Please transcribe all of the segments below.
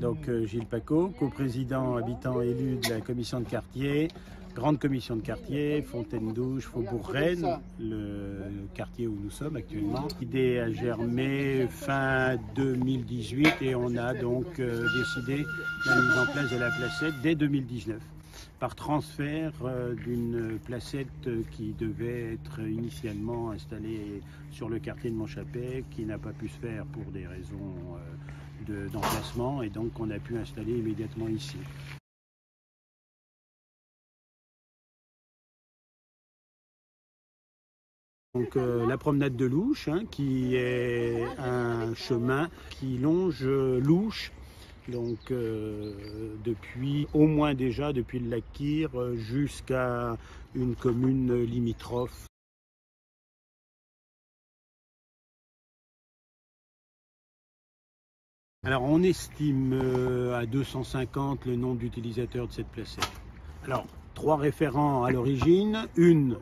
Donc Gilles Pacaud, coprésident habitant élu de la commission de quartier, grande commission de quartier, Fontaine-Douche, Faubourg-Rennes, le quartier où nous sommes actuellement. L'idée a germé fin 2018 et on a donc décidé la mise en place de la placette dès 2019 par transfert d'une placette qui devait être initialement installée sur le quartier de Montchapet, qui n'a pas pu se faire pour des raisons d'emplacement, et donc on a pu installer immédiatement ici. Donc la promenade de Louche, qui est un chemin qui longe Louche, donc depuis au moins déjà depuis le lac Kyr jusqu'à une commune limitrophe. Alors on estime à 250 le nombre d'utilisateurs de cette placette. Alors 3 référents à l'origine, une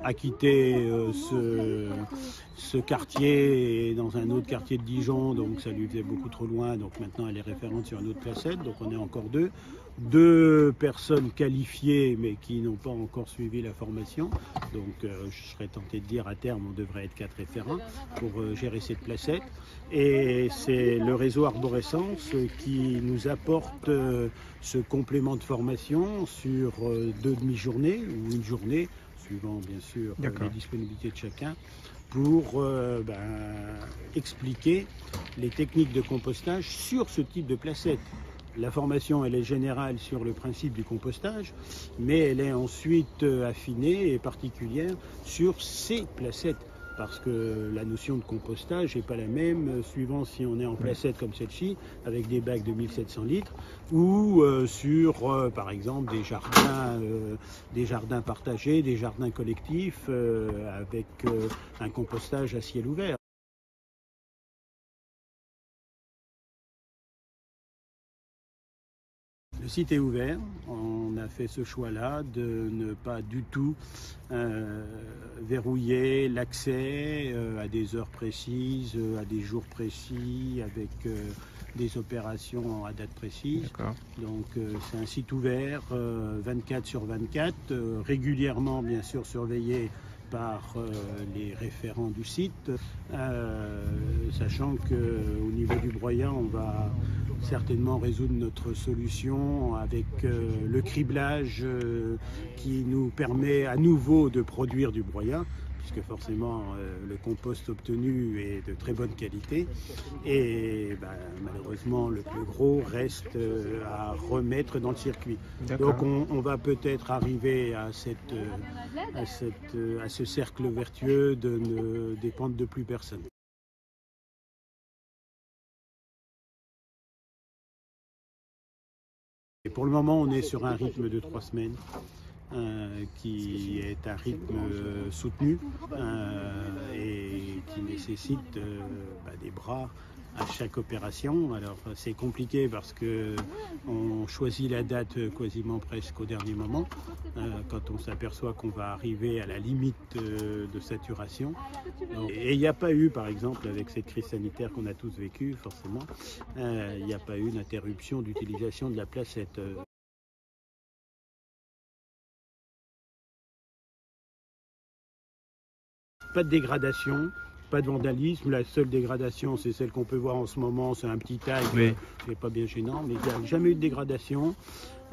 a quitté ce quartier dans un autre quartier de Dijon, donc ça lui faisait beaucoup trop loin, donc maintenant elle est référente sur une autre placette, donc on est encore deux. 2 personnes qualifiées mais qui n'ont pas encore suivi la formation, donc je serais tenté de dire à terme on devrait être 4 référents pour gérer cette placette, et c'est le réseau Arborescence qui nous apporte ce complément de formation sur 2 demi-journées ou une journée, suivant bien sûr les disponibilités de chacun, pour expliquer les techniques de compostage sur ce type de placette. La formation, elle est générale sur le principe du compostage, mais elle est ensuite affinée et particulière sur ces placettes, parce que la notion de compostage n'est pas la même suivant si on est en placette comme celle-ci, avec des bacs de 1700 litres, ou sur, par exemple, des jardins partagés, des jardins collectifs, avec un compostage à ciel ouvert. Le site est ouvert, on a fait ce choix-là de ne pas du tout verrouiller l'accès à des heures précises, à des jours précis, avec des opérations à date précise. Donc c'est un site ouvert 24/24, régulièrement bien sûr surveillé par les référents du site, sachant qu'au niveau du broyat, on va certainement résoudre notre solution avec le criblage qui nous permet à nouveau de produire du broyat, puisque forcément le compost obtenu est de très bonne qualité, et malheureusement le plus gros reste à remettre dans le circuit. Donc on va peut-être arriver à ce cercle vertueux de ne dépendre de plus personne. Et pour le moment, on est sur un rythme de 3 semaines. Qui est un rythme soutenu et qui nécessite des bras à chaque opération. Alors c'est compliqué parce que on choisit la date quasiment presque au dernier moment, quand on s'aperçoit qu'on va arriver à la limite de saturation. Et il n'y a pas eu, par exemple, avec cette crise sanitaire qu'on a tous vécue, forcément, il n'y a pas eu d'interruption d'utilisation de la placette. Pas de dégradation, pas de vandalisme. La seule dégradation, c'est celle qu'on peut voir en ce moment, c'est un petit tag, c'est pas bien gênant, mais il n'y a jamais eu de dégradation.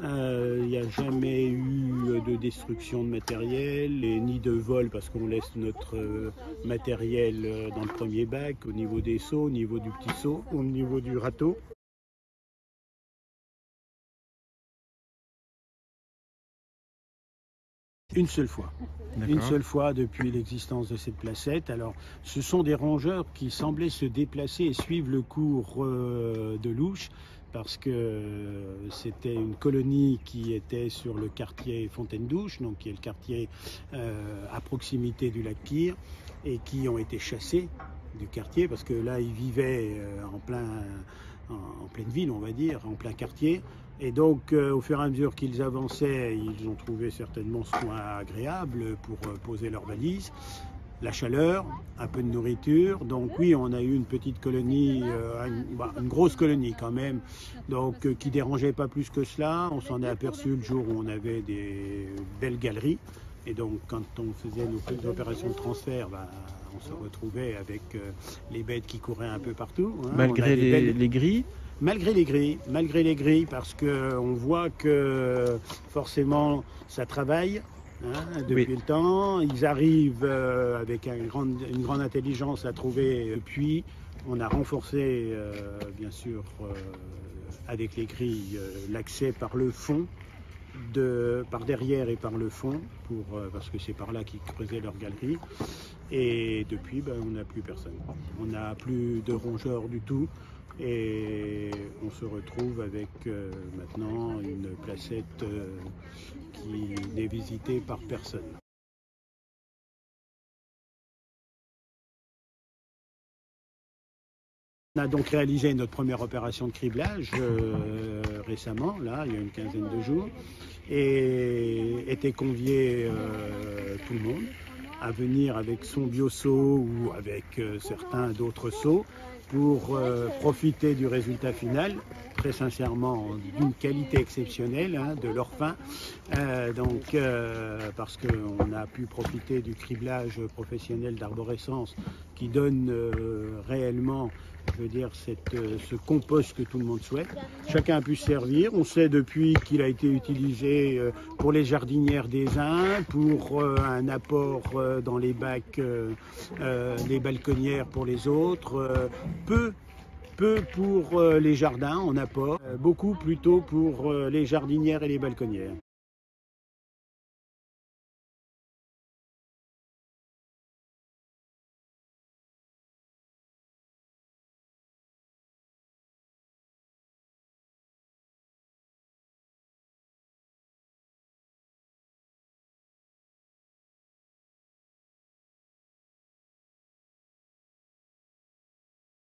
Il n'y a jamais eu de destruction de matériel, et ni de vol, parce qu'on laisse notre matériel dans le premier bac, au niveau des seaux, au niveau du petit seau, au niveau du râteau. Une seule fois. Une seule fois depuis l'existence de cette placette. Alors, ce sont des rongeurs qui semblaient se déplacer et suivre le cours de Louche, parce que c'était une colonie qui était sur le quartier Fontaine-Douche, donc qui est le quartier à proximité du lac Kyr, et qui ont été chassés du quartier, parce que là, ils vivaient en pleine ville, on va dire, en plein quartier. Et donc, au fur et à mesure qu'ils avançaient, ils ont trouvé certainement ce coin agréable pour poser leurs valises. la chaleur, un peu de nourriture. Donc oui, on a eu une petite colonie, une grosse colonie quand même, donc qui dérangeait pas plus que cela. On s'en est aperçu le jour où on avait des belles galeries. Et donc quand on faisait nos opérations de transfert, on se retrouvait avec les bêtes qui couraient un peu partout. Hein. Malgré les grilles? Malgré les grilles, parce qu'on voit que forcément ça travaille. Hein, depuis le temps, ils arrivent avec une grande intelligence à trouver. Puis on a renforcé, bien sûr, avec les grilles, l'accès par le fond, par derrière et par le fond, parce que c'est par là qu'ils creusaient leur galerie. Et depuis, on n'a plus personne. On n'a plus de rongeurs du tout. Et on se retrouve avec maintenant une placette qui n'est visitée par personne. On a donc réalisé notre première opération de criblage récemment, là, il y a une quinzaine de jours, et était convié tout le monde à venir avec son bioseau ou avec certains d'autres seaux pour profiter du résultat final, très sincèrement d'une qualité exceptionnelle, hein, de leur fin. Parce qu'on a pu profiter du criblage professionnel d'arborescence qui donne réellement, je veux dire, ce compost que tout le monde souhaite. Chacun a pu se servir. On sait depuis qu'il a été utilisé pour les jardinières des uns, pour un apport dans les bacs, les balconnières pour les autres, peu pour les jardins en apport, beaucoup plutôt pour les jardinières et les balconnières.